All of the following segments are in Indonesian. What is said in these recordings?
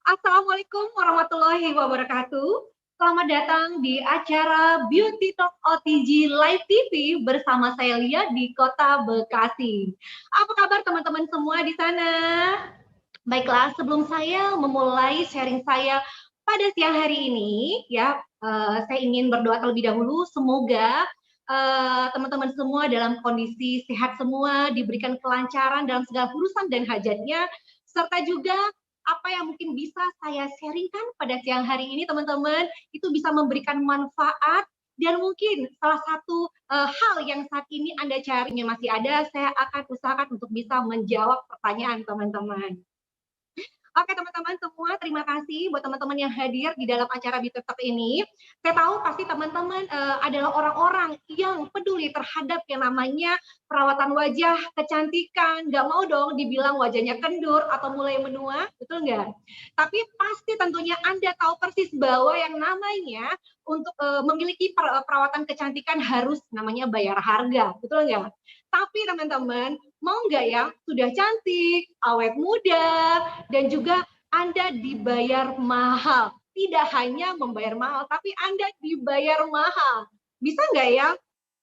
Assalamualaikum warahmatullahi wabarakatuh. Selamat datang di acara Beauty Talk OTG Live TV bersama saya Lia di Kota Bekasi. Apa kabar teman-teman semua di sana? Baiklah, sebelum saya memulai sharing saya pada siang hari ini, saya ingin berdoa terlebih dahulu. Semoga teman-teman semua dalam kondisi sehat semua, diberikan kelancaran dalam segala urusan dan hajatnya, serta juga apa yang mungkin bisa saya sharingkan pada siang hari ini, teman-teman, itu bisa memberikan manfaat dan mungkin salah satu hal yang saat ini Anda carinya masih ada, saya akan usahakan untuk bisa menjawab pertanyaan teman-teman. Oke teman-teman semua, terima kasih buat teman-teman yang hadir di dalam acara Beauty Talk ini. Saya tahu pasti teman-teman adalah orang-orang yang peduli terhadap yang namanya perawatan wajah, kecantikan. Nggak mau dong dibilang wajahnya kendur atau mulai menua, betul nggak? Tapi pasti tentunya Anda tahu persis bahwa yang namanya untuk memiliki perawatan kecantikan harus namanya bayar harga, betul nggak? Tapi teman-teman, mau nggak ya sudah cantik, awet muda, dan juga Anda dibayar mahal. Tidak hanya membayar mahal, tapi Anda dibayar mahal. Bisa nggak ya?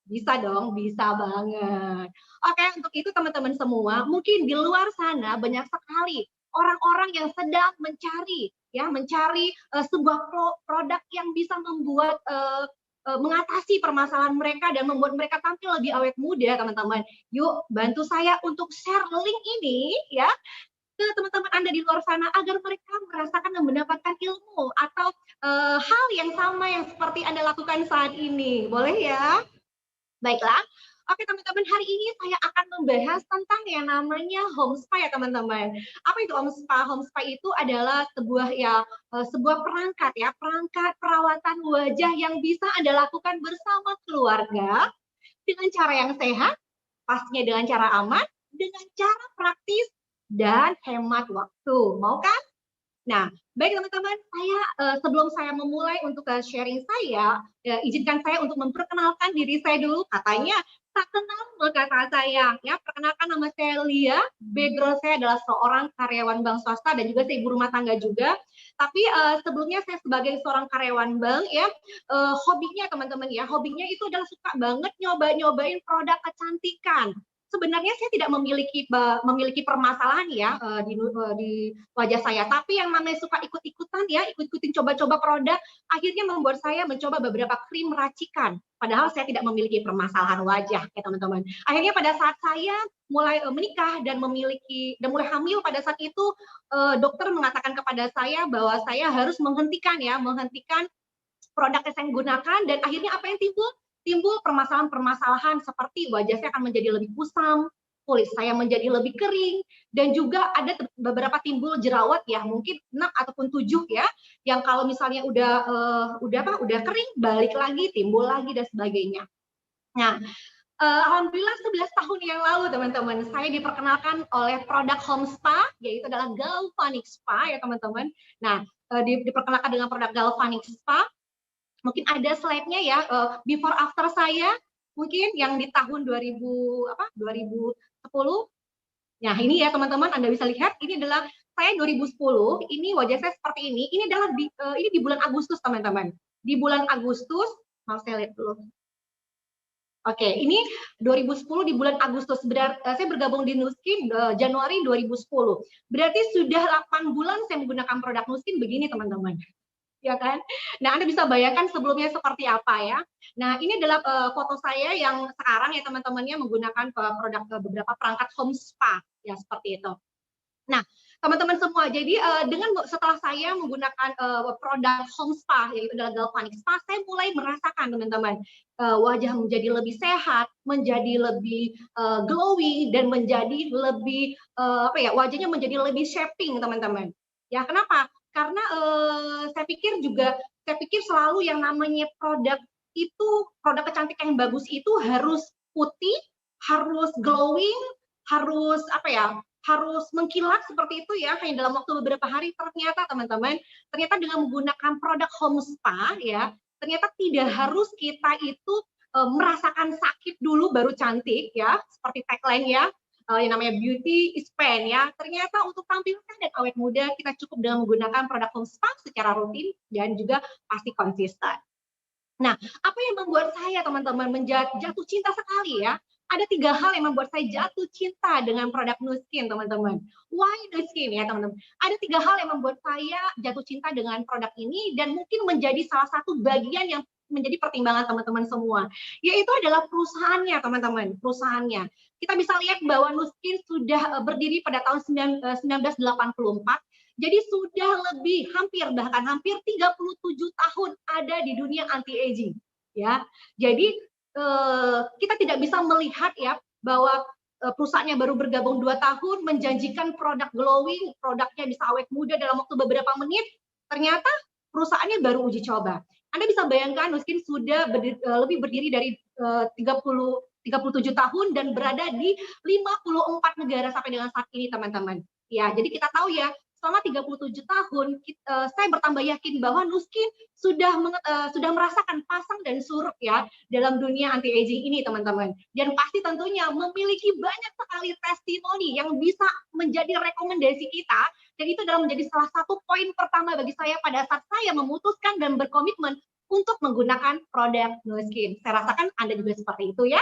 Bisa dong, bisa banget. Oke, untuk itu teman-teman semua, mungkin di luar sana banyak sekali orang-orang yang sedang mencari sebuah produk yang bisa membuat mengatasi permasalahan mereka dan membuat mereka tampil lebih awet muda, teman-teman. Yuk, bantu saya untuk share link ini ya ke teman-teman Anda di luar sana agar mereka merasakan dan mendapatkan ilmu atau hal yang sama yang seperti Anda lakukan saat ini. Boleh ya? Baiklah. Oke teman-teman, hari ini saya akan membahas tentang yang namanya home spa ya teman-teman. Apa itu home spa? Home spa itu adalah sebuah perangkat perawatan wajah yang bisa Anda lakukan bersama keluarga dengan cara yang sehat, pastinya dengan cara aman, dengan cara praktis dan hemat waktu. Mau kan? Nah, baik teman-teman, sebelum saya memulai untuk sharing saya, izinkan saya untuk memperkenalkan diri saya dulu. Katanya tak kenal maka tak sayang. Ya, perkenalkan nama saya Lia. Background saya adalah seorang karyawan bank swasta dan juga saya ibu rumah tangga juga. Tapi sebelumnya saya sebagai seorang karyawan bank ya, hobinya teman-teman ya, hobinya itu adalah suka banget nyobain produk kecantikan. Sebenarnya saya tidak memiliki permasalahan ya di wajah saya, tapi yang namanya suka ikut-ikutan ya, ikut-ikutin coba-coba produk, akhirnya membuat saya mencoba beberapa krim racikan. Padahal saya tidak memiliki permasalahan wajah ya teman-teman. Akhirnya pada saat saya mulai menikah dan mulai hamil pada saat itu dokter mengatakan kepada saya bahwa saya harus menghentikan produk yang saya gunakan dan akhirnya apa yang timbul? Timbul permasalahan-permasalahan seperti wajah saya akan menjadi lebih kusam, kulit saya menjadi lebih kering, dan juga ada beberapa timbul jerawat ya, mungkin 6 ataupun 7 ya, yang kalau misalnya udah kering, balik lagi, timbul lagi dan sebagainya. Nah, alhamdulillah 11 tahun yang lalu teman-teman, saya diperkenalkan oleh produk home spa, yaitu adalah Galvanic Spa ya teman-teman. Nah, diperkenalkan dengan produk Galvanic Spa. Mungkin ada slide-nya ya, before after saya, mungkin yang di tahun 2010. Nah ini ya teman-teman, Anda bisa lihat, ini adalah saya 2010, ini wajah saya seperti ini adalah ini di bulan Agustus teman-teman. Di bulan Agustus, mau saya lihat dulu. Oke, ini 2010 di bulan Agustus. Saya bergabung di Nuskin Januari 2010. Berarti sudah 8 bulan saya menggunakan produk Nuskin begini teman-teman. Ya kan? Nah, Anda bisa bayangkan sebelumnya seperti apa ya. Nah, ini adalah foto saya yang sekarang ya teman-temannya menggunakan produk beberapa perangkat home spa ya seperti itu. Nah, teman-teman semua, jadi setelah saya menggunakan produk home spa yaitu adalah Galvanic Spa, saya mulai merasakan teman-teman wajah menjadi lebih sehat, menjadi lebih glowing dan menjadi lebih wajahnya menjadi lebih shaping teman-teman. Ya, kenapa? Karena saya pikir selalu yang namanya produk kecantikan yang bagus itu harus putih, harus glowing, harus harus mengkilat seperti itu ya hanya dalam waktu beberapa hari. Ternyata teman-teman, ternyata dengan menggunakan produk home spa ya, ternyata tidak harus kita itu merasakan sakit dulu baru cantik ya, seperti tagline ya, yang namanya beauty is pain ya. Ternyata untuk tampil dan awet muda kita cukup dengan menggunakan produk home spa secara rutin dan juga pasti konsisten. Nah, apa yang membuat saya teman-teman jatuh cinta sekali ya? Ada 3 hal yang membuat saya jatuh cinta dengan produk Nu Skin, teman-teman. Why Nu Skin ya, teman-teman? Ada 3 hal yang membuat saya jatuh cinta dengan produk ini dan mungkin menjadi salah satu bagian yang menjadi pertimbangan teman-teman semua, yaitu adalah perusahaannya, teman-teman. Perusahaannya. Kita bisa lihat bahwa Nu Skin sudah berdiri pada tahun 1984. Jadi sudah lebih bahkan hampir 37 tahun ada di dunia anti aging ya. Jadi kita tidak bisa melihat ya bahwa perusahaannya baru bergabung 2 tahun menjanjikan produk glowing, produknya bisa awet muda dalam waktu beberapa menit, ternyata perusahaannya baru uji coba. Anda bisa bayangkan Nu Skin sudah lebih berdiri dari 37 tahun dan berada di 54 negara sampai dengan saat ini, teman-teman. Ya, jadi kita tahu ya, selama 37 tahun saya bertambah yakin bahwa Nu Skin sudah merasakan pasang dan surut ya dalam dunia anti aging ini, teman-teman. Dan pasti tentunya memiliki banyak sekali testimoni yang bisa menjadi rekomendasi kita, dan itu adalah menjadi salah satu poin pertama bagi saya pada saat saya memutuskan dan berkomitmen untuk menggunakan produk Nu Skin. Saya rasakan Anda juga seperti itu ya.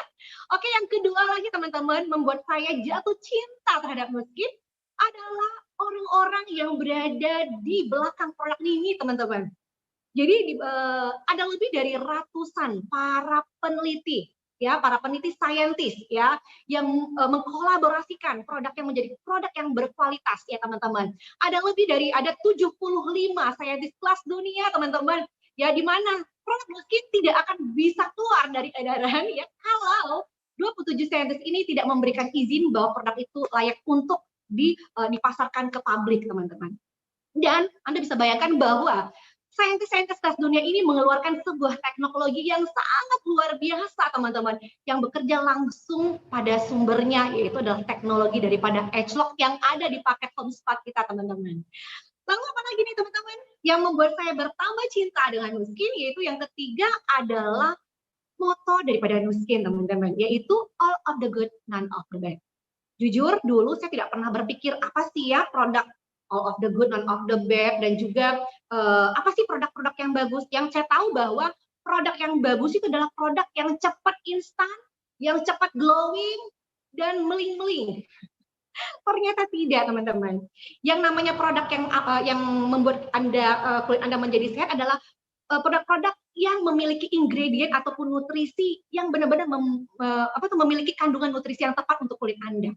Oke, yang kedua lagi teman-teman membuat saya jatuh cinta terhadap Nu Skin adalah orang-orang yang berada di belakang produk ini, teman-teman. Jadi ada lebih dari ratusan para peneliti ya, para peneliti saintis ya yang mengkolaborasikan produk yang menjadi produk yang berkualitas ya, teman-teman. Ada 75 saintis kelas dunia, teman-teman. Ya, di mana produk Nu Skin tidak akan bisa keluar dari edaran ya kalau 27 saintis ini tidak memberikan izin bahwa produk itu layak untuk dipasarkan ke publik, teman-teman. Dan Anda bisa bayangkan bahwa saintis-saintis kelas dunia ini mengeluarkan sebuah teknologi yang sangat luar biasa, teman-teman, yang bekerja langsung pada sumbernya, yaitu adalah teknologi daripada ageLOC yang ada di paket home spa kita, teman-teman. Lalu apa lagi nih, teman-teman, yang membuat saya bertambah cinta dengan Nu Skin, yaitu yang ketiga adalah moto daripada Nu Skin, teman-teman, yaitu all of the good, none of the bad. Jujur, dulu saya tidak pernah berpikir apa sih ya produk all of the good, none of the bad, dan juga apa sih produk-produk yang bagus. Yang saya tahu bahwa produk yang bagus itu adalah produk yang cepat instan, yang cepat glowing, dan meling-meling. Ternyata tidak, teman-teman. Yang namanya produk yang membuat kulit Anda menjadi sehat adalah produk-produk yang memiliki ingredient ataupun nutrisi yang benar-benar memiliki kandungan nutrisi yang tepat untuk kulit Anda.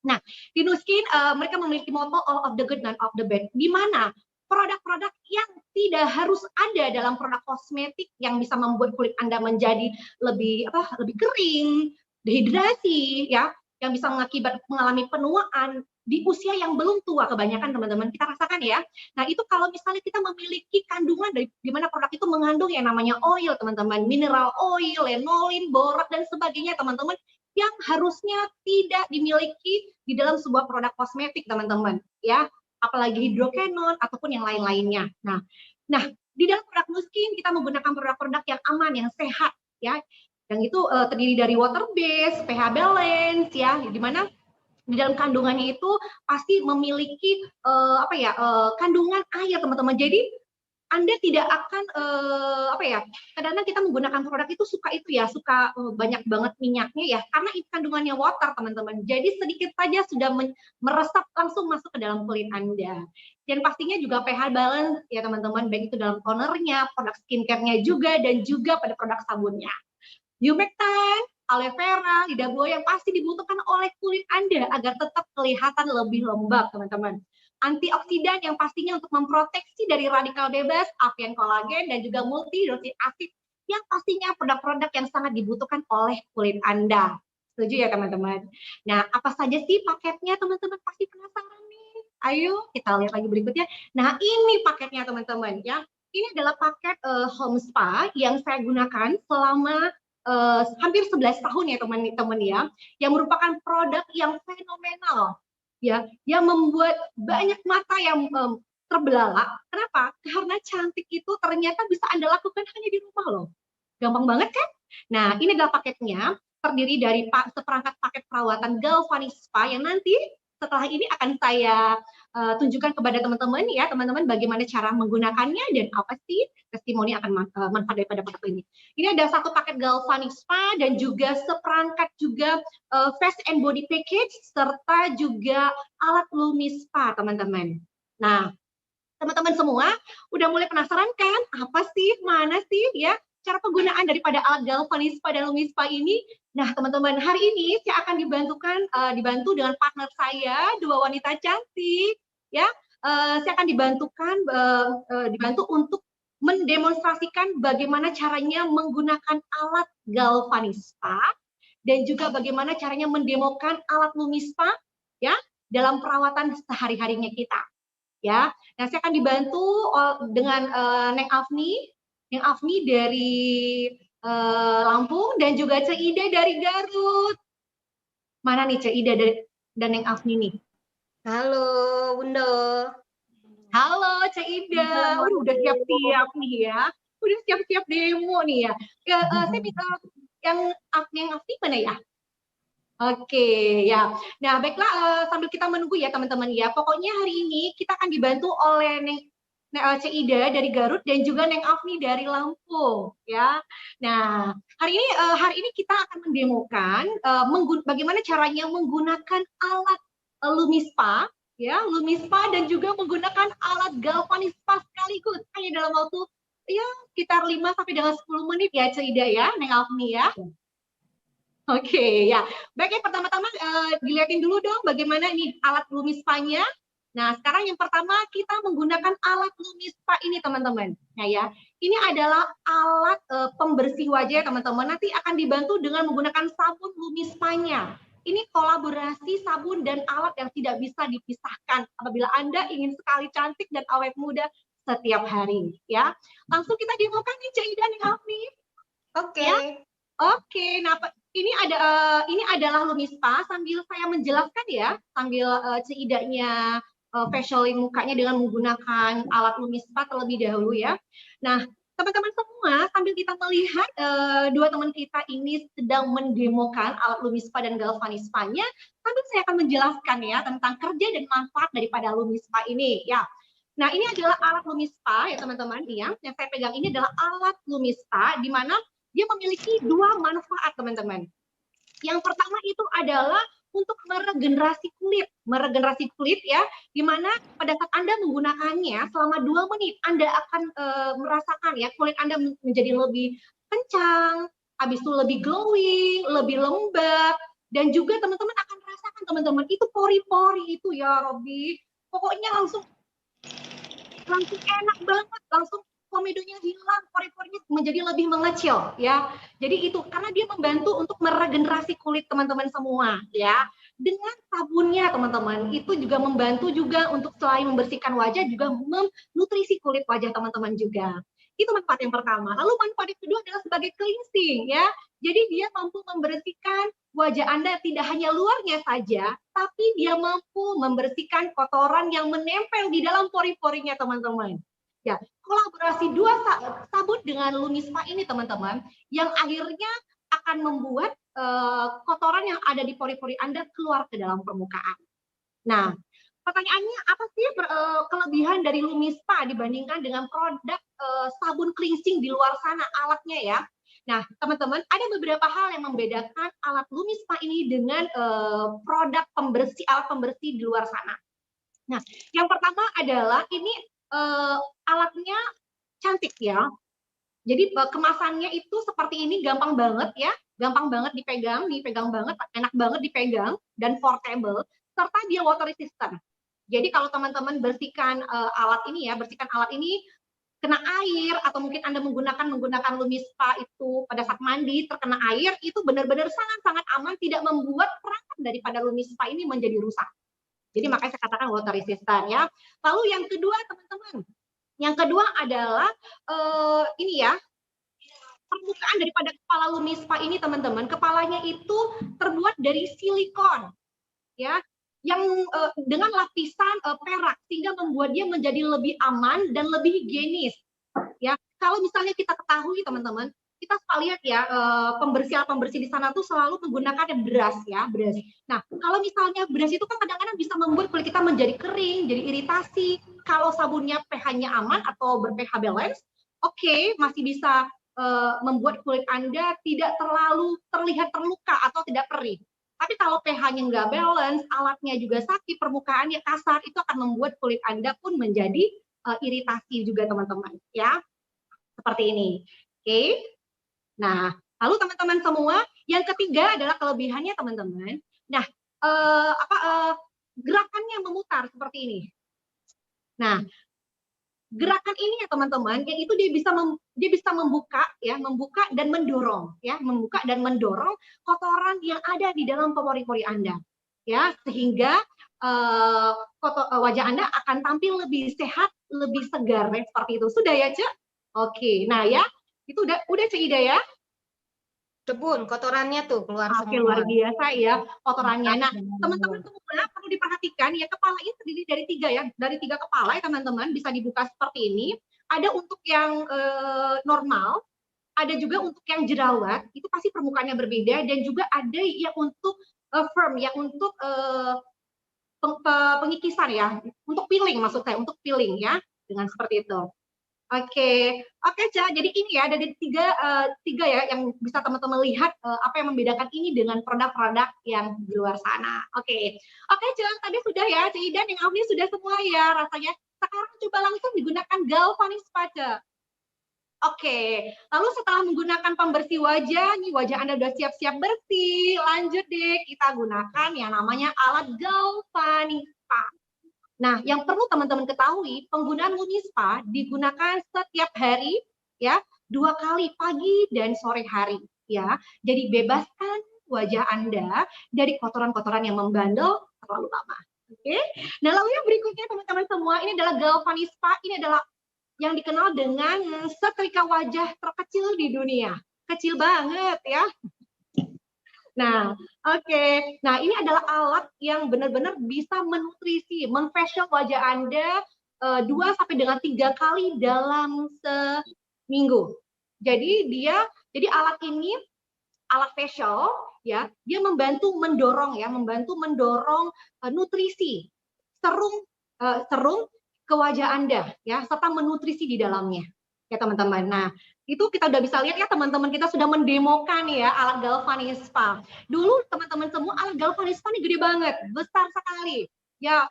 Nah, di Nu Skin mereka memiliki moto all of the good, none of the bad, di mana produk-produk yang tidak harus ada dalam produk kosmetik yang bisa membuat kulit Anda menjadi lebih kering, dehidrasi, ya, yang bisa mengalami penuaan di usia yang belum tua kebanyakan, teman-teman, kita rasakan ya. Nah, itu kalau misalnya kita memiliki kandungan di mana produk itu mengandung yang namanya oil, teman-teman, mineral oil, lanolin, borak, dan sebagainya, teman-teman, yang harusnya tidak dimiliki di dalam sebuah produk kosmetik, teman-teman, ya, apalagi hidroquinone ataupun yang lain-lainnya. Nah, di dalam produk Nu Skin kita menggunakan produk-produk yang aman, yang sehat, ya, yang itu terdiri dari water base, pH balance, ya, di mana di dalam kandungannya itu pasti memiliki kandungan air, teman-teman. Jadi Anda tidak akan kadang-kadang kita menggunakan produk itu suka banyak banget minyaknya ya, karena itu kandungannya water, teman-teman. Jadi sedikit saja sudah meresap langsung masuk ke dalam kulit Anda. Dan pastinya juga pH balance ya, teman-teman, baik itu dalam tonernya, produk skincare-nya juga, dan juga pada produk sabunnya. Humectant, aloe vera, lidah buaya yang pasti dibutuhkan oleh kulit Anda agar tetap kelihatan lebih lembab, teman-teman. Antioksidan yang pastinya untuk memproteksi dari radikal bebas, alvean kolagen, dan juga multinucleic acid yang pastinya produk-produk yang sangat dibutuhkan oleh kulit Anda. Setuju ya, teman-teman? Nah, apa saja sih paketnya, teman-teman? Pasti penasaran nih. Ayo kita lihat lagi berikutnya. Nah, ini paketnya, teman-teman, ya. Ini adalah paket home spa yang saya gunakan selama hampir 11 tahun ya, teman-teman, ya, yang merupakan produk yang fenomenal, ya, yang membuat banyak mata yang terbelalak. Kenapa? Karena cantik itu ternyata bisa Anda lakukan hanya di rumah loh. Gampang banget kan? Nah, ini adalah paketnya, terdiri dari seperangkat paket perawatan Galvanic Spa yang nanti setelah ini akan saya tunjukkan kepada teman-teman ya, teman-teman bagaimana cara menggunakannya dan apa sih testimoni akan manfaat daripada paket ini. Ini ada satu paket Galvanic Spa dan juga seperangkat juga face and body package serta juga alat Lumi Spa, teman-teman. Nah, teman-teman semua udah mulai penasaran kan? Apa sih, mana sih ya cara penggunaan daripada alat Galvanic Spa dan Lumi Spa ini? Nah, teman-teman, hari ini saya akan dibantu dengan partner saya, dua wanita cantik, ya. Saya akan dibantu untuk mendemonstrasikan bagaimana caranya menggunakan alat Galvanic Spa dan juga bagaimana caranya mendemokan alat Lumi Spa, ya, dalam perawatan sehari-harinya kita. Ya, nah saya akan dibantu dengan Neng Afni dari Lampung dan juga Cek Ida dari Garut. Mana nih Cek Ida dan Neng Afni nih? Halo Bunda. Halo Cek Ida, udah siap-siap nih ya, udah siap-siap demo nih ya. Saya minta yang Afni mana ya? Oke, ya. Nah, baiklah, sambil kita menunggu ya teman-teman ya. Pokoknya hari ini kita akan dibantu oleh Cek Ida dari Garut dan juga Neng Afni dari Lampung, ya. Nah, hari ini kita akan mendemokan bagaimana caranya menggunakan alat Lumi Spa, ya, Lumi Spa dan juga menggunakan alat Galvanic Spa sekaligus hanya dalam waktu ya sekitar 5 sampai dengan 10 menit ya, Cek Ida ya, Neng Afni ya. Oke, ya. Baik, pertama-tama dilihatin dulu dong bagaimana nih alat Lumi Spa-nya. Nah, sekarang yang pertama kita menggunakan alat Lumi Spa ini, teman-teman. Nah, ya, ini adalah alat pembersih wajah, teman-teman. Nanti akan dibantu dengan menggunakan sabun Lumi Spa-nya. Ini kolaborasi sabun dan alat yang tidak bisa dipisahkan apabila Anda ingin sekali cantik dan awet muda setiap hari, ya. Langsung kita demokan nih, Cek Ida nih, Afni. Oke. Ya? Oke, nah ini adalah Lumi Spa. Sambil saya menjelaskan ya, sambil Cik Idanya facialing mukanya dengan menggunakan alat Lumi Spa terlebih dahulu ya. Nah, teman-teman semua, sambil kita melihat dua teman kita ini sedang mendemokan alat Lumi Spa dan Galvanic Spa-nya, sambil saya akan menjelaskan ya tentang kerja dan manfaat daripada Lumi Spa ini ya. Nah, ini adalah alat Lumi Spa ya teman-teman ya. Yang saya pegang ini adalah alat Lumi Spa di mana dia memiliki dua manfaat, teman-teman. Yang pertama itu adalah untuk meregenerasi kulit ya, di mana pada saat Anda menggunakannya selama 2 menit Anda akan merasakan ya kulit Anda menjadi lebih kencang, habis itu lebih glowing, lebih lembab, dan juga teman-teman akan merasakan teman-teman itu pori-pori itu ya Robi, pokoknya langsung enak banget, langsung komedonya hilang, pori-porinya menjadi lebih mengecil ya. Jadi itu karena dia membantu untuk meregenerasi kulit teman-teman semua ya. Dengan sabunnya teman-teman itu juga membantu juga untuk selain membersihkan wajah juga menutrisi kulit wajah teman-teman juga. Itu manfaat yang pertama. Lalu manfaat yang kedua adalah sebagai cleansing ya. Jadi dia mampu membersihkan wajah Anda tidak hanya luarnya saja, tapi dia mampu membersihkan kotoran yang menempel di dalam pori-porinya teman-teman. Ya, kolaborasi dua sabun dengan Lumi Spa ini teman-teman, yang akhirnya akan membuat kotoran yang ada di pori-pori Anda keluar ke dalam permukaan. Nah, pertanyaannya apa sih kelebihan dari Lumi Spa dibandingkan dengan produk sabun cleansing di luar sana alatnya ya? Nah, teman-teman, ada beberapa hal yang membedakan alat Lumi Spa ini dengan produk alat pembersih di luar sana. Nah, yang pertama adalah ini alatnya cantik ya. Jadi kemasannya itu seperti ini, gampang banget ya, gampang banget dipegang banget, enak banget dipegang dan portable, serta dia water resistant. Jadi kalau teman-teman bersihkan alat ini ya, kena air atau mungkin Anda menggunakan Lumi Spa itu pada saat mandi terkena air, itu benar-benar sangat-sangat aman, tidak membuat perangkat daripada Lumi Spa ini menjadi rusak. Jadi makanya saya katakan water resistant ya. Lalu yang kedua teman-teman, yang kedua adalah ini ya, permukaan daripada kepala Lumi Spa ini teman-teman, kepalanya itu terbuat dari silikon ya. dengan lapisan perak sehingga membuat dia menjadi lebih aman dan lebih higienis. Ya, kalau misalnya kita ketahui teman-teman, kita suka lihat ya pembersih di sana tuh selalu menggunakan brush ya, brush. Nah, kalau misalnya brush itu kan kadang-kadang bisa membuat kulit kita menjadi kering, jadi iritasi. Kalau sabunnya pH-nya aman atau ber-pH balance, oke, masih bisa membuat kulit Anda tidak terlalu terlihat terluka atau tidak perih. Tapi kalau pH-nya nggak balance, alatnya juga sakit, permukaannya kasar, itu akan membuat kulit Anda pun menjadi iritasi juga teman-teman ya. Seperti ini. Oke. Nah, lalu teman-teman semua, yang ketiga adalah kelebihannya teman-teman. Nah, gerakannya memutar seperti ini. Nah, gerakan ini ya teman-teman, yaitu dia bisa membuka dan mendorong membuka dan mendorong kotoran yang ada di dalam pori-pori Anda. Ya, sehingga wajah Anda akan tampil lebih sehat, lebih segar seperti itu. Sudah ya, Cek? Oke. Nah, ya, itu udah Cek Ida ya? Debun, kotorannya tuh keluar semua. Oke, luar biasa ya kotorannya. Nah, teman-teman semua perlu diperhatikan ya, kepala ini terdiri dari 3 ya, dari 3 kepala ya teman-teman, bisa dibuka seperti ini. Ada untuk yang normal, ada juga untuk yang jerawat, itu pasti permukaannya berbeda, dan juga ada yang untuk firm ya, untuk pengikisan ya, untuk peeling maksud saya, untuk peeling ya, dengan seperti itu. Oke, Ca. Jadi ini ya, ada tiga ya yang bisa teman-teman lihat apa yang membedakan ini dengan produk-produk yang di luar sana. Oke, Ca. Tadi sudah ya, Ci Ida yang Afni sudah semua ya rasanya. Sekarang coba langsung digunakan galvanis Ca. Oke, lalu setelah menggunakan pembersih wajah, nih wajah Anda sudah siap-siap bersih, lanjut deh kita gunakan yang namanya alat galvanis. Nah, yang perlu teman-teman ketahui, penggunaan Lunispa digunakan setiap hari ya, 2 kali pagi dan sore hari ya. Jadi bebaskan wajah Anda dari kotoran-kotoran yang membandel terlalu lama. Oke. Nah, lalu yang berikutnya teman-teman semua, ini adalah Galvanispa, ini adalah yang dikenal dengan setrika wajah terkecil di dunia. Kecil banget ya. Nah, oke. Nah, ini adalah alat yang benar-benar bisa menutrisi, memfacial wajah Anda 2 sampai dengan 3 kali dalam seminggu. Jadi alat ini alat facial ya, dia membantu mendorong nutrisi serum ke wajah Anda ya, serta menutrisi di dalamnya. Ya, teman-teman. Nah, itu kita udah bisa lihat ya teman-teman, kita sudah mendemokan ya alat Galvanispa. Dulu teman-teman semua alat Galvanispa ini gede banget, besar sekali. Ya,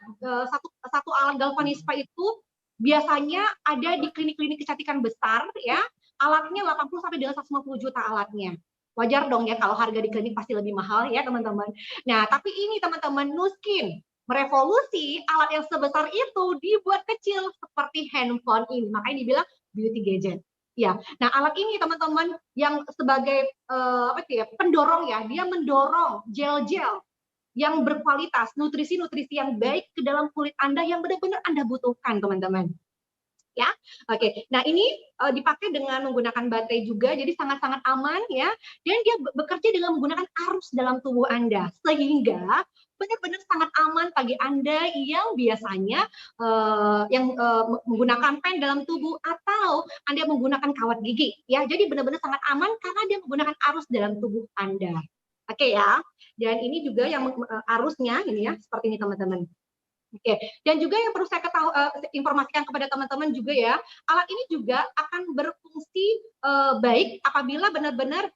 satu alat Galvanispa itu biasanya ada di klinik-klinik kecantikan besar ya. Alatnya 80 sampai dengan 150 juta alatnya. Wajar dong ya kalau harga di klinik pasti lebih mahal ya teman-teman. Nah, tapi ini teman-teman, Nu Skin merevolusi alat yang sebesar itu dibuat kecil seperti handphone ini. Makanya dibilang beauty gadget. Ya, nah alat ini teman-teman yang sebagai pendorong ya, dia mendorong gel-gel yang berkualitas, nutrisi-nutrisi yang baik ke dalam kulit Anda yang benar-benar Anda butuhkan, teman-teman. Ya, oke. Nah ini dipakai dengan menggunakan baterai juga, jadi sangat-sangat aman ya. Dan dia bekerja dengan menggunakan arus dalam tubuh Anda, sehingga benar-benar sangat aman bagi Anda yang biasanya menggunakan pen dalam tubuh atau Anda menggunakan kawat gigi. Ya, jadi benar-benar sangat aman karena dia menggunakan arus dalam tubuh Anda. Oke ya. Dan ini juga yang arusnya ini ya, seperti ini teman-teman. Oke, dan juga yang perlu saya informasikan kepada teman-teman juga ya, alat ini juga akan berfungsi baik apabila benar-benar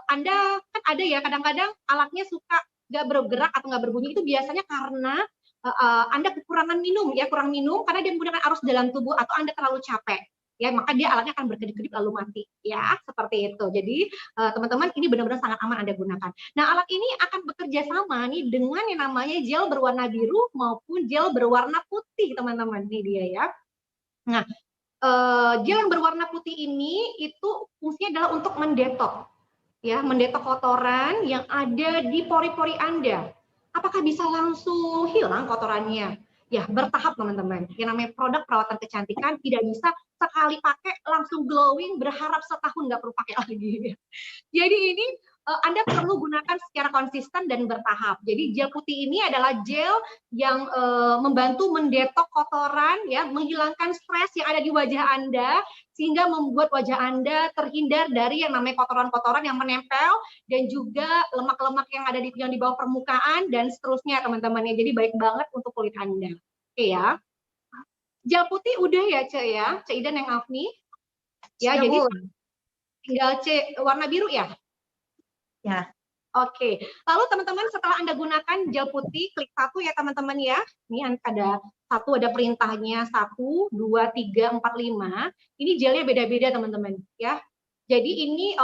Anda kan ada ya kadang-kadang alatnya suka nggak bergerak atau nggak berbunyi, itu biasanya karena Anda kekurangan minum ya, kurang minum karena dia menggunakan arus dalam tubuh atau Anda terlalu capek. Ya, maka dia alatnya akan berkedip-kedip lalu mati ya, seperti itu. Jadi teman-teman ini benar-benar sangat aman Anda gunakan. Nah, alat ini akan bekerja sama nih dengan yang namanya gel berwarna biru maupun gel berwarna putih, teman-teman. Ini dia ya. Nah, gel yang berwarna putih ini itu fungsinya adalah untuk mendetok ya, mendetok kotoran yang ada di pori-pori Anda. Apakah bisa langsung hilang kotorannya? Ya, bertahap teman-teman. Yang namanya produk perawatan kecantikan tidak bisa sekali pakai langsung glowing berharap setahun nggak perlu pakai lagi. Jadi ini Anda perlu gunakan secara konsisten dan bertahap. Jadi gel putih ini adalah gel yang membantu mendetok kotoran, ya, menghilangkan stres yang ada di wajah Anda, sehingga membuat wajah Anda terhindar dari yang namanya kotoran-kotoran yang menempel dan juga lemak-lemak yang ada yang di bawah permukaan dan seterusnya, teman-teman. Jadi baik banget untuk kulit Anda. Oke ya. Gel putih udah ya, Cek ya, Cek Ida yang Afni. Ya, Sudah, jadi Bun. tinggal C warna biru ya. Ya. Oke, lalu teman-teman setelah Anda gunakan gel putih, klik satu ya teman-teman ya. Ini ada satu, ada perintahnya 1, 2, 3, 4, 5. Ini gelnya beda-beda teman-teman ya. Jadi ini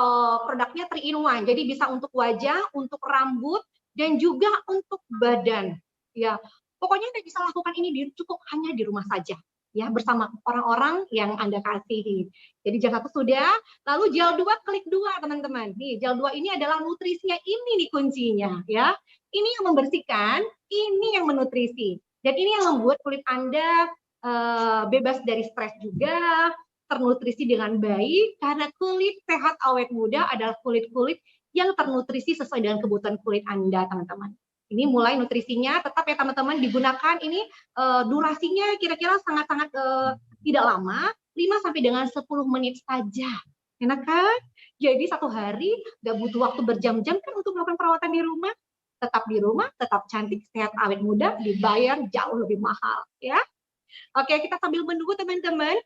produknya 3 in 1. Jadi bisa untuk wajah, untuk rambut, dan juga untuk badan. Ya, pokoknya Anda bisa lakukan ini cukup hanya di rumah saja. Ya, bersama orang-orang yang Anda kasihi. Jadi gel 1 sudah, lalu gel 2 klik 2 teman-teman. Nih, gel 2 ini adalah nutrisinya, ini nih kuncinya ya. Ini yang membersihkan, ini yang menutrisi. Dan ini yang membuat kulit Anda bebas dari stres juga, ternutrisi dengan baik, karena kulit sehat awet muda adalah kulit-kulit yang ternutrisi sesuai dengan kebutuhan kulit Anda, teman-teman. Ini mulai nutrisinya, tetap ya teman-teman, digunakan ini durasinya kira-kira sangat-sangat tidak lama, 5 sampai dengan 10 menit saja. Enak kan? Jadi satu hari nggak butuh waktu berjam-jam kan untuk melakukan perawatan di rumah. Tetap di rumah, tetap cantik, sehat, awet muda, dibayar jauh lebih mahal. Ya. Oke, kita sambil menunggu teman-teman.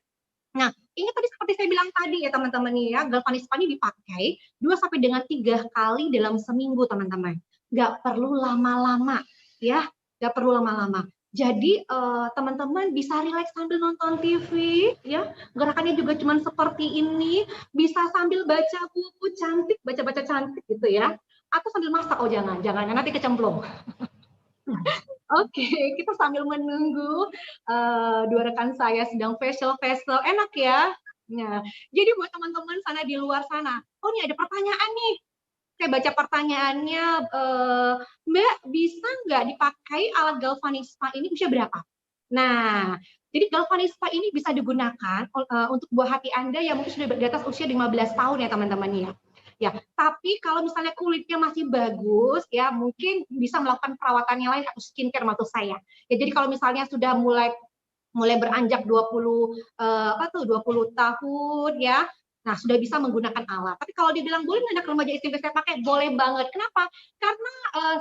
Nah, ini tadi seperti saya bilang tadi ya teman-teman ya, Galvanispa ini dipakai 2 sampai dengan 3 kali dalam seminggu teman-teman. Nggak perlu lama-lama ya, nggak perlu lama-lama. Jadi teman-teman bisa rileks sambil nonton TV ya, gerakannya juga cuma seperti ini, bisa sambil baca buku cantik, baca-baca cantik gitu ya, atau sambil masak. Oh jangan nanti kecemplung. Oke, kita sambil menunggu dua rekan saya sedang facial, enak ya. Nah, jadi buat teman-teman sana di luar sana, oh ini ada pertanyaan nih. Saya baca pertanyaannya, Mbak, bisa nggak dipakai alat Galvanispa ini usia berapa? Nah, jadi Galvanispa ini bisa digunakan untuk buah hati Anda yang mungkin sudah di atas usia 15 tahun ya teman-teman ya. Ya, tapi kalau misalnya kulitnya masih bagus ya, mungkin bisa melakukan perawatan yang lain atau skincare maksud saya. Ya, jadi kalau misalnya sudah mulai beranjak 20 20 tahun ya. Nah, sudah bisa menggunakan alat. Tapi kalau dibilang boleh nggak anak remaja SMP saya pakai? Boleh banget. Kenapa? Karena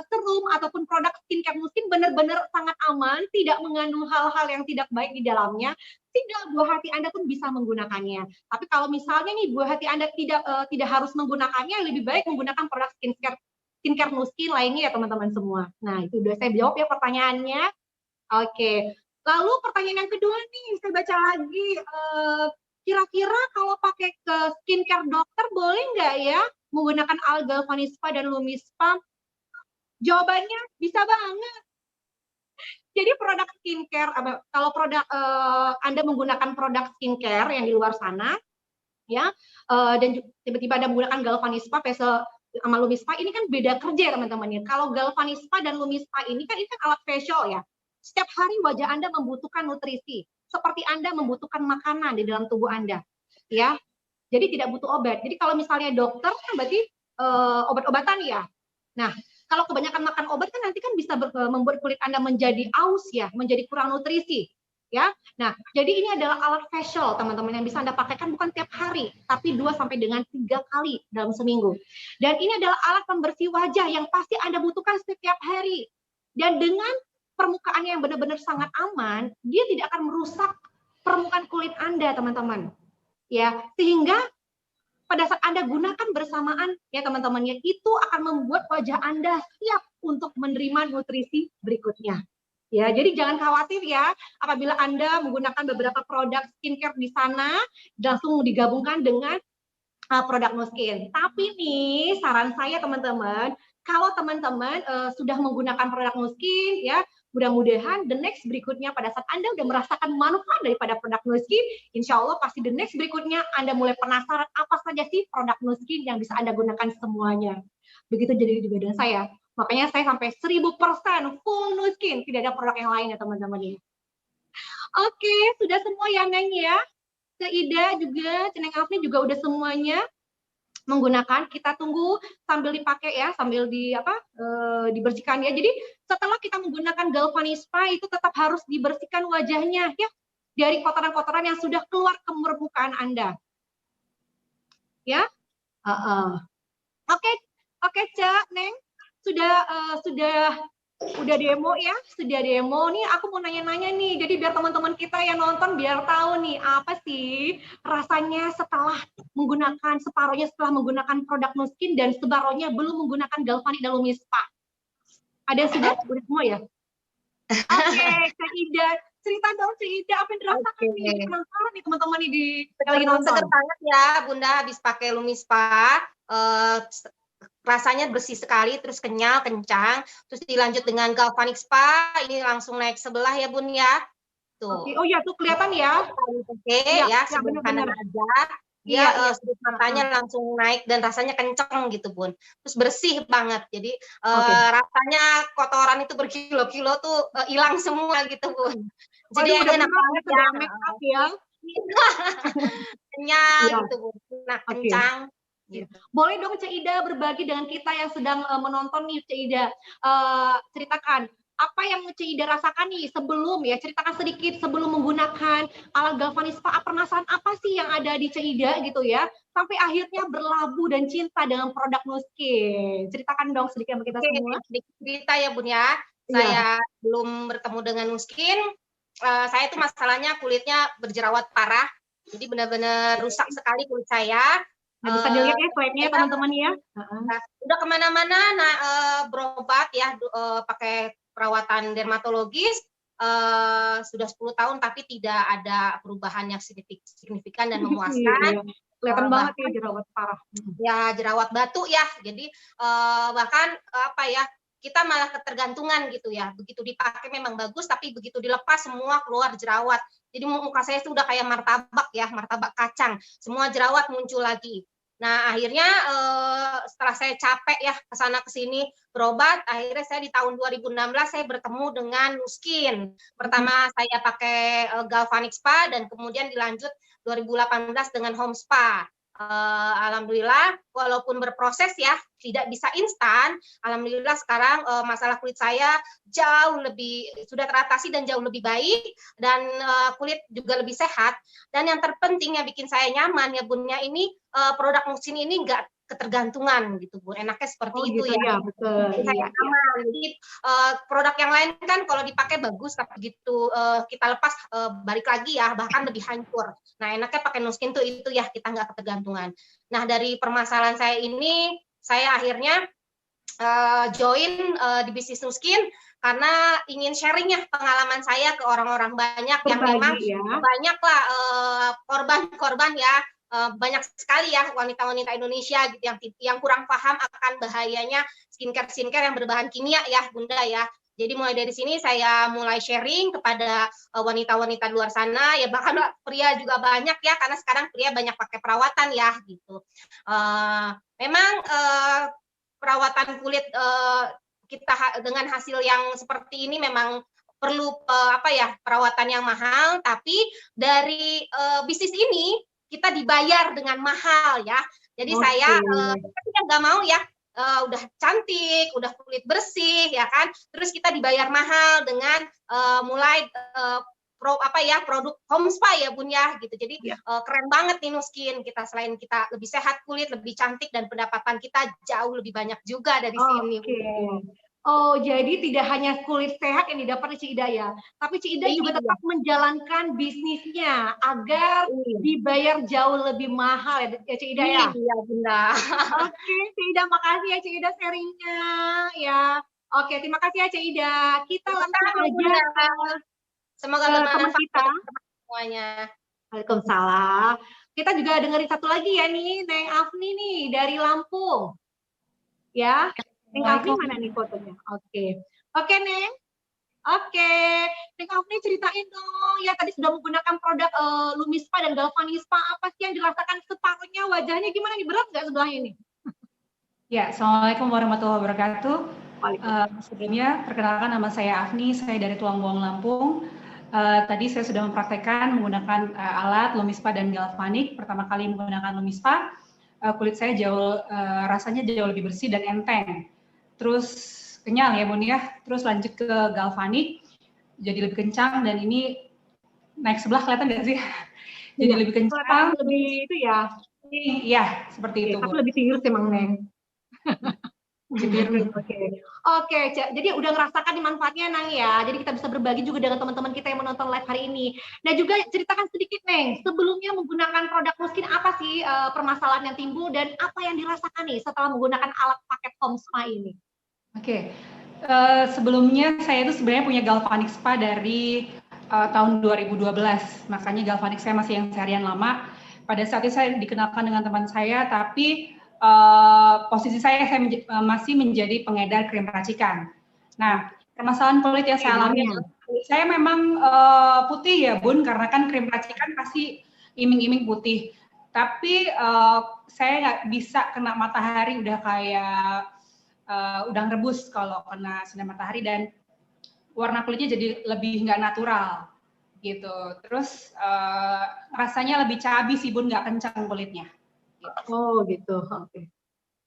serum ataupun produk skincare Nuskin benar-benar sangat aman, tidak mengandung hal-hal yang tidak baik di dalamnya, sehingga buah hati Anda pun bisa menggunakannya. Tapi kalau misalnya nih buah hati Anda tidak harus menggunakannya, lebih baik menggunakan produk skincare Nuskin lainnya ya teman-teman semua. Nah, itu udah saya jawab ya pertanyaannya. Oke. Lalu pertanyaan yang kedua nih, saya baca lagi. Kira-kira kalau pakai ke skincare dokter boleh nggak ya menggunakan Galvanispa dan Lumispa? Jawabannya bisa banget. Jadi produk skincare, kalau Anda menggunakan produk skincare yang di luar sana, ya, dan tiba-tiba Anda menggunakan Galvanispa, sama Lumispa, ini kan beda kerja ya teman-teman ya. Kalau Galvanispa dan Lumispa ini kan alat facial ya. Setiap hari wajah Anda membutuhkan nutrisi, seperti Anda membutuhkan makanan di dalam tubuh Anda, ya. Jadi tidak butuh obat. Jadi kalau misalnya dokter kan berarti obat-obatan ya. Nah, kalau kebanyakan makan obat kan nanti kan bisa membuat kulit Anda menjadi aus ya, menjadi kurang nutrisi, ya. Nah, jadi ini adalah alat facial teman-teman yang bisa Anda pakaikan bukan tiap hari, tapi 2 sampai dengan 3 kali dalam seminggu. Dan ini adalah alat pembersih wajah yang pasti Anda butuhkan setiap hari. Dan dengan permukaannya yang benar-benar sangat aman, dia tidak akan merusak permukaan kulit Anda, teman-teman. Ya, sehingga pada saat Anda gunakan bersamaan ya teman-teman ya, itu akan membuat wajah Anda siap untuk menerima nutrisi berikutnya. Ya, jadi jangan khawatir ya apabila Anda menggunakan beberapa produk skincare di sana langsung digabungkan dengan produk Nuskin. Tapi nih saran saya teman-teman, kalau teman-teman sudah menggunakan produk Nuskin ya, mudah-mudahan the next berikutnya pada saat Anda udah merasakan manfaat daripada produk Nuskin, insya Allah pasti the next berikutnya Anda mulai penasaran apa saja sih produk Nuskin yang bisa Anda gunakan semuanya. Begitu jadi juga dengan saya. Makanya saya sampai 1000% full Nuskin, tidak ada produk yang lain ya teman-teman ya. Oke, sudah semua ya Neng ya. Ke Ida juga, Ceneng Afni juga udah semuanya. menggunakan, kita tunggu sambil dipakai ya, sambil dibersihkan ya. Jadi setelah kita menggunakan Galvanispa itu tetap harus dibersihkan wajahnya ya dari kotoran-kotoran yang sudah keluar ke permukaan Anda. Ya. Oke, Cak, Neng. Udah demo ya, sudah demo nih. Aku mau nanya-nanya nih, jadi biar teman-teman kita yang nonton biar tahu nih apa sih rasanya setelah menggunakan separohnya setelah menggunakan produk Nu Skin dan separohnya belum menggunakan Galvanic dan Lumispa. Ada yang sudah semua ya? Oke, Kak Ida, cerita dong Kak Ida apa yang dirasakan nih? Penasaran nih teman-teman nih di lagi nonton. Seger banget ya Bunda habis pakai Lumispa. Rasanya bersih sekali, terus kenyal, kencang, terus dilanjut dengan Galvanic Spa, ini langsung naik sebelah ya Bun ya. Tuh. Oh ya, tuh kelihatan ya. Oke, ya sebelah kanan aja. Dia sudut matanya langsung naik dan rasanya kenceng gitu Bun. Terus bersih banget. Jadi rasanya kotoran itu berkilo-kilo tuh hilang semua gitu Bun. Jadi enak banget ya. Make up ya. Kenyal gitu Bun. Nah, kencang. Gitu. Boleh dong Cak Ida berbagi dengan kita yang sedang menonton nih Cak Ida, ceritakan apa yang Cak Ida rasakan nih sebelum ya, ceritakan sedikit sebelum menggunakan alat Galvanispa, perasaan apa sih yang ada di Cak Ida gitu ya, sampai akhirnya berlabuh dan cinta dengan produk Nu Skin. Ceritakan dong sedikit sama kita semua. Sedikit cerita ya Bun ya, saya belum bertemu dengan Nu Skin, saya tuh masalahnya kulitnya berjerawat parah, jadi benar-benar rusak sekali kulit saya. Bisa dilihat ya slide-nya teman-teman ya. Udah kemana-mana berobat ya, pakai perawatan dermatologis, sudah 10 tahun tapi tidak ada perubahan yang signifikan dan memuaskan. Kelihatan banget ya jerawat parah. Ya jerawat batu ya, jadi bahkan apa ya, kita malah ketergantungan gitu ya, begitu dipakai memang bagus, tapi begitu dilepas semua keluar jerawat. Jadi muka saya itu udah kayak martabak ya, martabak kacang, semua jerawat muncul lagi. Nah akhirnya setelah saya capek ya kesana kesini berobat, akhirnya saya di tahun 2016 saya bertemu dengan Nu Skin. Pertama saya pakai Galvanic Spa dan kemudian dilanjut 2018 dengan Home Spa. Alhamdulillah walaupun berproses ya, tidak bisa instan, alhamdulillah sekarang masalah kulit saya jauh lebih sudah teratasi dan jauh lebih baik, dan kulit juga lebih sehat. Dan yang terpenting yang bikin saya nyaman ya Bunnya, ini produk Nu Skin ini enggak ketergantungan gitu Bun, enaknya seperti itu gitu ya. Betul. Saya aman. Jadi produk yang lain kan kalau dipakai bagus, tapi begitu kita lepas balik lagi ya, bahkan lebih hancur. Nah enaknya pakai Nu Skin tuh itu ya, kita nggak ketergantungan. Nah dari permasalahan saya ini, saya akhirnya join di bisnis Nu Skin karena ingin sharing ya pengalaman saya ke orang-orang banyak yang memang banyaklah korban-korban ya. Banyak sekali ya wanita-wanita Indonesia gitu yang kurang paham akan bahayanya skincare yang berbahan kimia ya Bunda ya. Jadi mulai dari sini saya mulai sharing kepada wanita-wanita di luar sana ya, bahkan pria juga banyak ya, karena sekarang pria banyak pakai perawatan ya gitu. Memang perawatan kulit kita dengan hasil yang seperti ini memang perlu perawatan yang mahal, tapi dari bisnis ini kita dibayar dengan mahal ya. Jadi saya nggak mau ya, udah cantik, udah kulit bersih ya kan, terus kita dibayar mahal dengan mulai produk Home Spa ya Bun ya gitu. Jadi keren banget nih Nu Skin, kita selain kita lebih sehat kulit, lebih cantik, dan pendapatan kita jauh lebih banyak juga dari sini. Oh, jadi tidak hanya kulit sehat yang didapat di Cik Ida ya, tapi Cik Ida juga tetap menjalankan bisnisnya agar dibayar jauh lebih mahal ya Cik Ida ya? Iya Bunda. Oke, Cik Ida, makasih ya Cik Ida sharingnya ya. Oke, terima kasih ya Cik Ida. Kita langsung aja semoga teman kita semuanya. Waalaikumsalam. Kita juga dengerin satu lagi ya nih, Neng Afni nih dari Lampung. Ya. Neng Afni mana nih fotonya? Oke Neng. Neng Afni ceritain dong. Ya tadi sudah menggunakan produk Lumispa dan Galvanispa. Apa sih yang dirasakan separuhnya? Wajahnya gimana nih? Berat nggak sebelah ini? Ya, Assalamualaikum warahmatullahi wabarakatuh. Sebelumnya perkenalkan, nama saya Afni. Saya dari Tuangbuang, Lampung. Tadi saya sudah mempraktekkan menggunakan alat Lumispa dan Galvanic. Pertama kali menggunakan Lumispa. kulit saya rasanya jauh lebih bersih dan enteng. Terus kenyal ya Bun ya. Terus lanjut ke galvanik, jadi lebih kencang, dan ini naik sebelah kelihatan nggak sih? Jadi lebih kencang. Lebih itu ya. Iya, seperti itu. Tapi lebih tinggi emang Neng. Oke, jadi udah ngerasakan nih manfaatnya Nang ya. Jadi kita bisa berbagi juga dengan teman-teman kita yang menonton live hari ini. Nah juga ceritakan sedikit Neng, sebelumnya menggunakan produk Nuskin apa sih permasalahan yang timbul dan apa yang dirasakan nih setelah menggunakan alat paket Home Spa ini? Oke, sebelumnya saya itu sebenarnya punya galvanik spa dari tahun 2012, makanya galvanik saya masih yang seharian lama. Pada saat itu saya dikenalkan dengan teman saya, tapi posisi saya masih menjadi pengedar krim racikan. Nah, permasalahan kulit yang saya alami, saya memang putih ya Bun, karena kan krim racikan pasti iming-iming putih. Tapi saya nggak bisa kena matahari udah kayak udang rebus kalau kena sinar matahari, dan warna kulitnya jadi lebih nggak natural gitu. Terus rasanya lebih cabi sih Bun, nggak kencang kulitnya. Oh gitu, oke.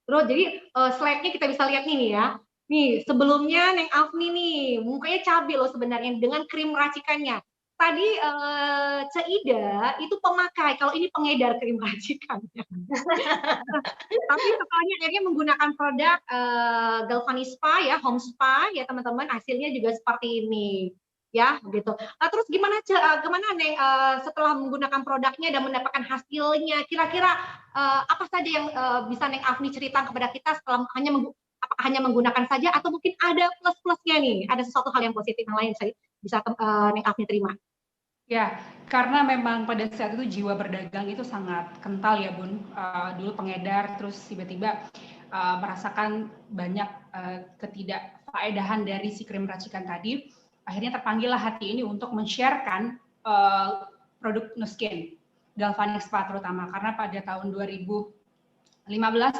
Terus jadi slide-nya kita bisa lihat nih ya. Nih sebelumnya Neng Afni nih mukanya cabi loh sebenarnya dengan krim racikannya. Tadi Ceida itu pemakai, kalau ini pengedar krim racikannya. Tapi setelahnya akhirnya menggunakan produk Galvanik Spa ya, Home Spa ya teman-teman, hasilnya juga seperti ini. Ya, gitu. Terus gimana Neng setelah menggunakan produknya dan mendapatkan hasilnya, kira-kira apa saja yang bisa Neng Afni ceritakan kepada kita setelah hanya menggunakan saja atau mungkin ada plus-plusnya nih, ada sesuatu hal yang positif yang lain saya bisa Neng Afni terima? Ya, karena memang pada saat itu jiwa berdagang itu sangat kental ya Bun. Dulu pengedar, terus tiba-tiba merasakan banyak ketidakfaedahan dari si krim racikan tadi. Akhirnya terpanggillah hati ini untuk men-sharekan produk Nuskin, Galvanik Spa terutama, karena pada tahun 2015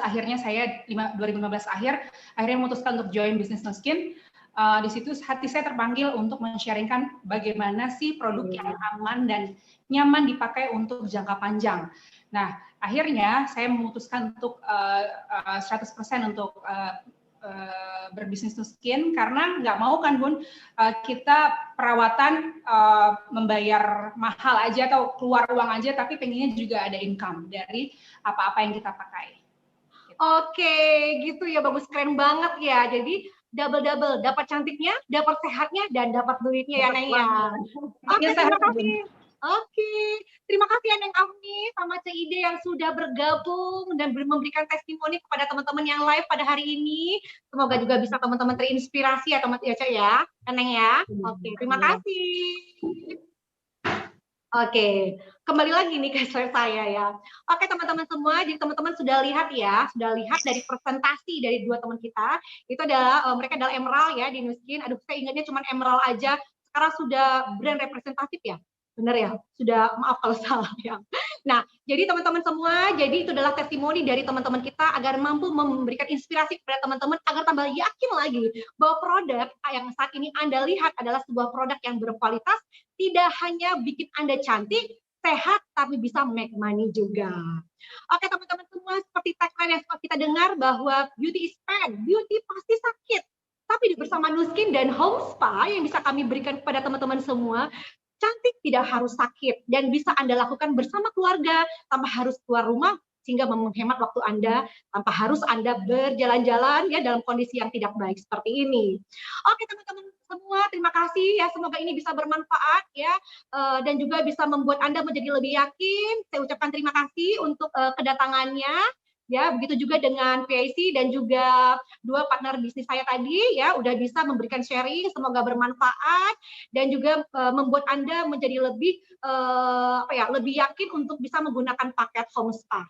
akhirnya saya 2015 akhirnya memutuskan untuk join bisnis Nuskin. Di situ hati saya terpanggil untuk men-sharingkan bagaimana sih produk yang aman dan nyaman dipakai untuk jangka panjang. Nah, akhirnya saya memutuskan untuk 100% untuk berbisnis Nuskin, karena nggak mau kan Bun kita perawatan membayar mahal aja atau keluar uang aja, tapi pengennya juga ada income dari apa-apa yang kita pakai. Oke, gitu ya, bagus, keren banget ya. Jadi double, dapat cantiknya, dapat sehatnya, dan dapat duitnya ya Neng ya. Oke, terima kasih. Oke, terima kasih ya Neng Afni sama Ceide yang sudah bergabung dan memberikan testimoni kepada teman-teman yang live pada hari ini. Semoga juga bisa teman-teman terinspirasi ya teman-teman ya, Neng ya. Oke, terima kasih. Oke, kembali lagi nih ke slide saya ya. Oke teman-teman semua, jadi teman-teman sudah lihat dari presentasi dari dua teman kita, itu adalah mereka adalah emerald ya di Nuskin. Aduh, saya ingatnya cuma emerald aja, sekarang sudah brand representatif ya, benar ya? Sudah, maaf kalau salah ya. Nah, jadi teman-teman semua, jadi itu adalah testimoni dari teman-teman kita agar mampu memberikan inspirasi kepada teman-teman agar tambah yakin lagi bahwa produk yang saat ini Anda lihat adalah sebuah produk yang berkualitas, tidak hanya bikin Anda cantik, sehat, tapi bisa make money juga. Oke teman-teman semua, seperti tagline yang kita dengar bahwa beauty is pain, beauty pasti sakit. Tapi bersama Nuskin dan Home Spa yang bisa kami berikan kepada teman-teman semua, cantik tidak harus sakit dan bisa Anda lakukan bersama keluarga tanpa harus keluar rumah, sehingga menghemat waktu Anda tanpa harus Anda berjalan-jalan ya dalam kondisi yang tidak baik seperti ini. Oke teman-teman semua, terima kasih ya, semoga ini bisa bermanfaat ya dan juga bisa membuat Anda menjadi lebih yakin. Saya ucapkan terima kasih untuk kedatangannya. Ya, begitu juga dengan PIC dan juga dua partner bisnis saya tadi ya, udah bisa memberikan sharing, semoga bermanfaat dan juga membuat Anda menjadi lebih lebih yakin untuk bisa menggunakan paket Home Spa.